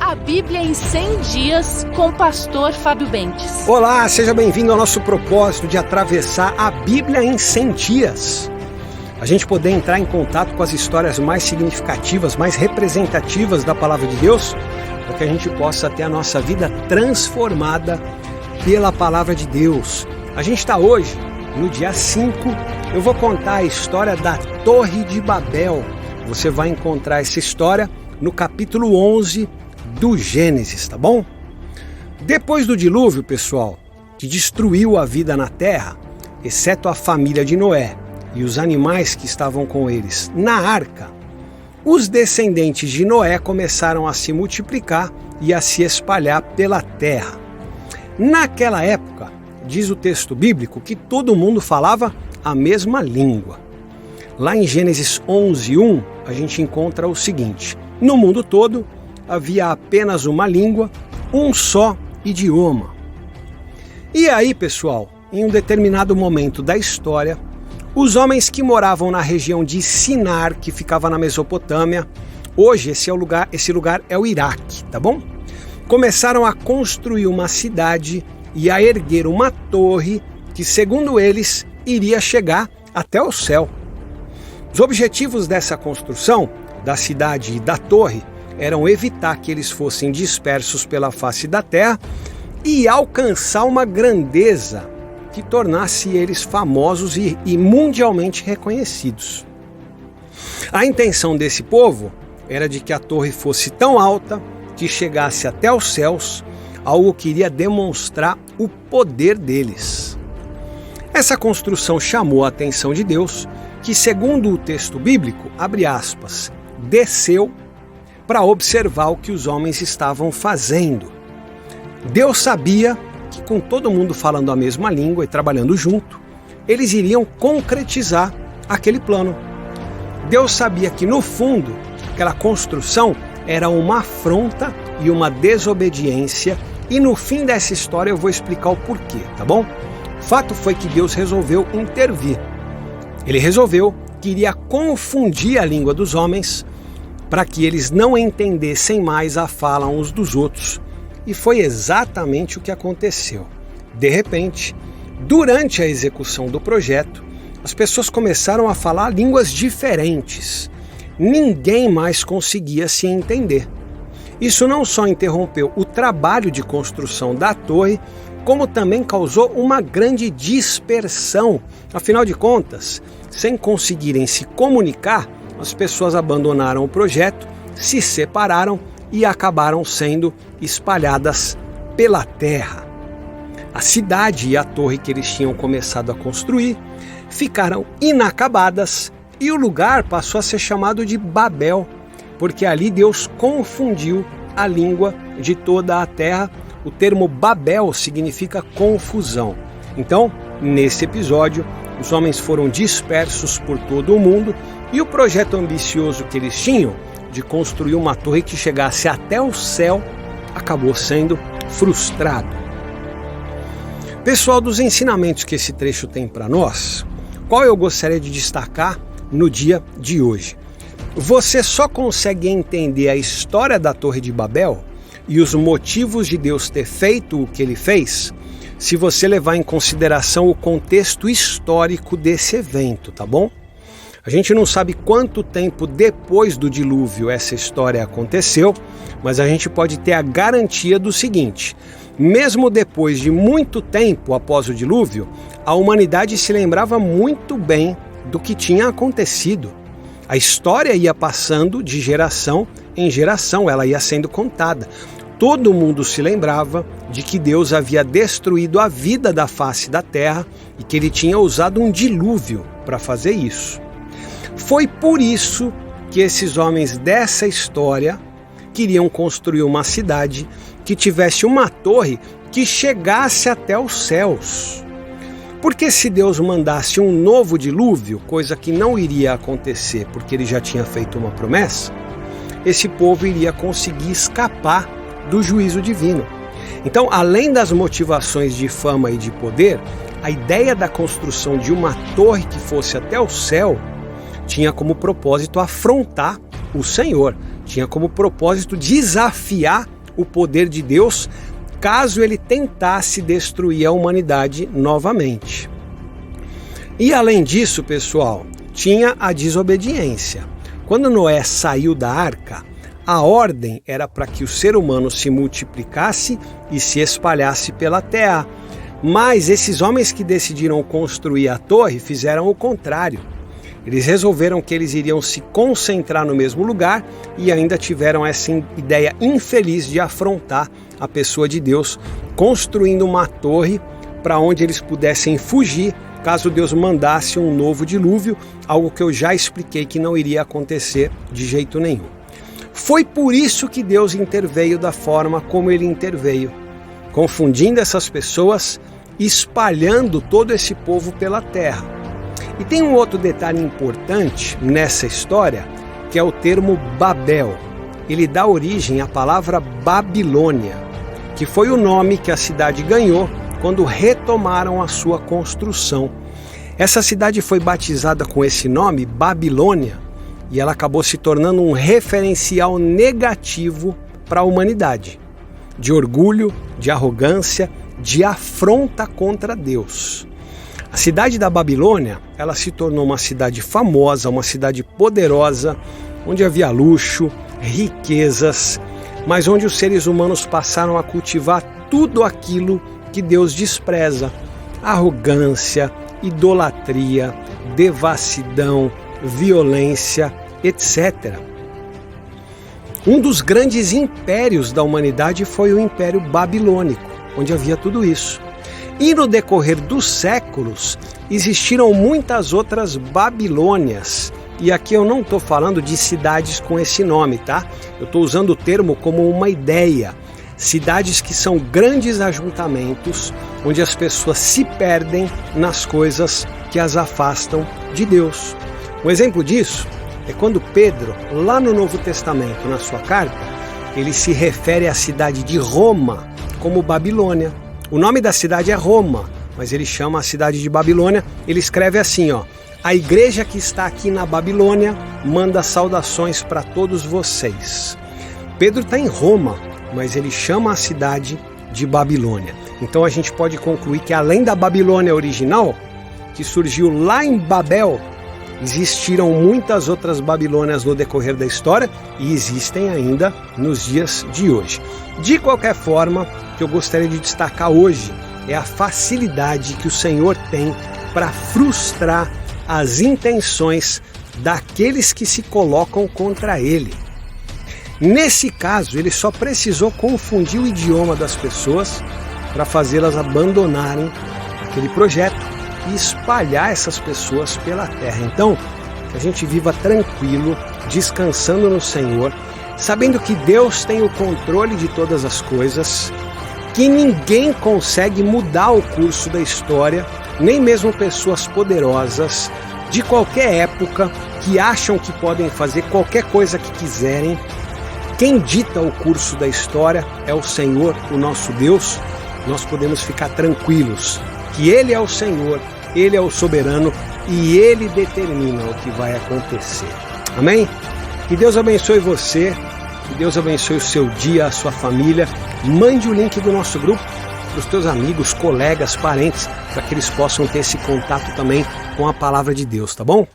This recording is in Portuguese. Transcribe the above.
A Bíblia em 100 dias com o pastor Fábio Bentes. Olá, seja bem-vindo ao nosso propósito de atravessar a Bíblia em 100 dias. A gente poder entrar em contato com as histórias mais significativas, mais representativas da Palavra de Deus, para que a gente possa ter a nossa vida transformada pela Palavra de Deus. A gente está hoje, no dia 5, eu vou contar a história da Torre de Babel. Você vai encontrar essa história no capítulo 11 do Gênesis, tá bom? Depois do dilúvio, pessoal, que destruiu a vida na terra, exceto a família de Noé e os animais que estavam com eles na arca, os descendentes de Noé começaram a se multiplicar e a se espalhar pela terra. Naquela época, diz o texto bíblico que todo mundo falava a mesma língua. Lá em Gênesis 11:1, a gente encontra o seguinte: no mundo todo havia apenas uma língua, um só idioma. E aí, pessoal, em um determinado momento da história, os homens que moravam na região de Sinar, que ficava na Mesopotâmia, hoje esse lugar é o Iraque, tá bom? Começaram a construir uma cidade e a erguer uma torre que, segundo eles, iria chegar até o céu. Os objetivos dessa construção, da cidade e da torre, eram evitar que eles fossem dispersos pela face da terra e alcançar uma grandeza que tornasse eles famosos e mundialmente reconhecidos. A intenção desse povo era de que a torre fosse tão alta que chegasse até os céus, algo que iria demonstrar o poder deles. Essa construção chamou a atenção de Deus, que, segundo o texto bíblico, abre aspas, desceu para observar o que os homens estavam fazendo. Deus sabia que, com todo mundo falando a mesma língua e trabalhando junto, eles iriam concretizar aquele plano. Deus sabia que, no fundo, aquela construção era uma afronta e uma desobediência, e no fim dessa história eu vou explicar o porquê, tá bom? O fato foi que Deus resolveu intervir. Ele resolveu que iria confundir a língua dos homens para que eles não entendessem mais a fala uns dos outros. E foi exatamente o que aconteceu. De repente, durante a execução do projeto, as pessoas começaram a falar línguas diferentes. Ninguém mais conseguia se entender. Isso não só interrompeu o trabalho de construção da torre, como também causou uma grande dispersão. Afinal de contas, sem conseguirem se comunicar, as pessoas abandonaram o projeto, se separaram e acabaram sendo espalhadas pela terra. A cidade e a torre que eles tinham começado a construir ficaram inacabadas e o lugar passou a ser chamado de Babel, porque ali Deus confundiu a língua de toda a terra. O termo Babel significa confusão. Então, nesse episódio, os homens foram dispersos por todo o mundo e o projeto ambicioso que eles tinham de construir uma torre que chegasse até o céu acabou sendo frustrado. Pessoal, dos ensinamentos que esse trecho tem para nós, qual eu gostaria de destacar no dia de hoje? Você só consegue entender a história da Torre de Babel e os motivos de Deus ter feito o que ele fez se você levar em consideração o contexto histórico desse evento, tá bom? A gente não sabe quanto tempo depois do dilúvio essa história aconteceu, mas a gente pode ter a garantia do seguinte: mesmo depois de muito tempo após o dilúvio, a humanidade se lembrava muito bem do que tinha acontecido. A história ia passando de geração em geração, ela ia sendo contada. Todo mundo se lembrava de que Deus havia destruído a vida da face da terra e que ele tinha usado um dilúvio para fazer isso. Foi por isso que esses homens dessa história queriam construir uma cidade que tivesse uma torre que chegasse até os céus. Porque se Deus mandasse um novo dilúvio, coisa que não iria acontecer porque ele já tinha feito uma promessa, esse povo iria conseguir escapar do juízo divino. Então, além das motivações de fama e de poder, a ideia da construção de uma torre que fosse até o céu tinha como propósito afrontar o Senhor, tinha como propósito desafiar o poder de Deus caso ele tentasse destruir a humanidade novamente. E além disso, pessoal, tinha a desobediência. Quando Noé saiu da arca, a ordem era para que o ser humano se multiplicasse e se espalhasse pela terra. Mas esses homens que decidiram construir a torre fizeram o contrário. Eles resolveram que eles iriam se concentrar no mesmo lugar e ainda tiveram essa ideia infeliz de afrontar a pessoa de Deus, construindo uma torre para onde eles pudessem fugir caso Deus mandasse um novo dilúvio, algo que eu já expliquei que não iria acontecer de jeito nenhum. Foi por isso que Deus interveio da forma como ele interveio, confundindo essas pessoas, espalhando todo esse povo pela terra. E tem um outro detalhe importante nessa história, que é o termo Babel. Ele dá origem à palavra Babilônia, que foi o nome que a cidade ganhou quando retomaram a sua construção. Essa cidade foi batizada com esse nome, Babilônia, e ela acabou se tornando um referencial negativo para a humanidade, de orgulho, de arrogância, de afronta contra Deus. A cidade da Babilônia, ela se tornou uma cidade famosa, uma cidade poderosa, onde havia luxo, riquezas, mas onde os seres humanos passaram a cultivar tudo aquilo que Deus despreza: arrogância, idolatria, devassidão, violência, etc. Um dos grandes impérios da humanidade foi o Império Babilônico, onde havia tudo isso. E no decorrer dos séculos, existiram muitas outras Babilônias. E aqui eu não estou falando de cidades com esse nome, tá? Eu estou usando o termo como uma ideia. Cidades que são grandes ajuntamentos, onde as pessoas se perdem nas coisas que as afastam de Deus. Um exemplo disso é quando Pedro, lá no Novo Testamento, na sua carta, ele se refere à cidade de Roma como Babilônia. O nome da cidade é Roma, mas ele chama a cidade de Babilônia. Ele escreve assim, ó: a igreja que está aqui na Babilônia manda saudações para todos vocês. Pedro está em Roma, mas ele chama a cidade de Babilônia. Então a gente pode concluir que além da Babilônia original, que surgiu lá em Babel, existiram muitas outras Babilônias no decorrer da história e existem ainda nos dias de hoje. De qualquer forma, o que eu gostaria de destacar hoje é a facilidade que o Senhor tem para frustrar as intenções daqueles que se colocam contra Ele. Nesse caso, ele só precisou confundir o idioma das pessoas para fazê-las abandonarem aquele projeto e espalhar essas pessoas pela terra. Então, que a gente viva tranquilo, descansando no Senhor, sabendo que Deus tem o controle de todas as coisas, que ninguém consegue mudar o curso da história, nem mesmo pessoas poderosas de qualquer época que acham que podem fazer qualquer coisa que quiserem. Quem dita o curso da história é o Senhor, o nosso Deus. Nós podemos ficar tranquilos que Ele é o Senhor, Ele é o soberano e Ele determina o que vai acontecer. Amém? Que Deus abençoe você, que Deus abençoe o seu dia, a sua família. Mande o link do nosso grupo para os teus amigos, colegas, parentes, para que eles possam ter esse contato também com a palavra de Deus, tá bom?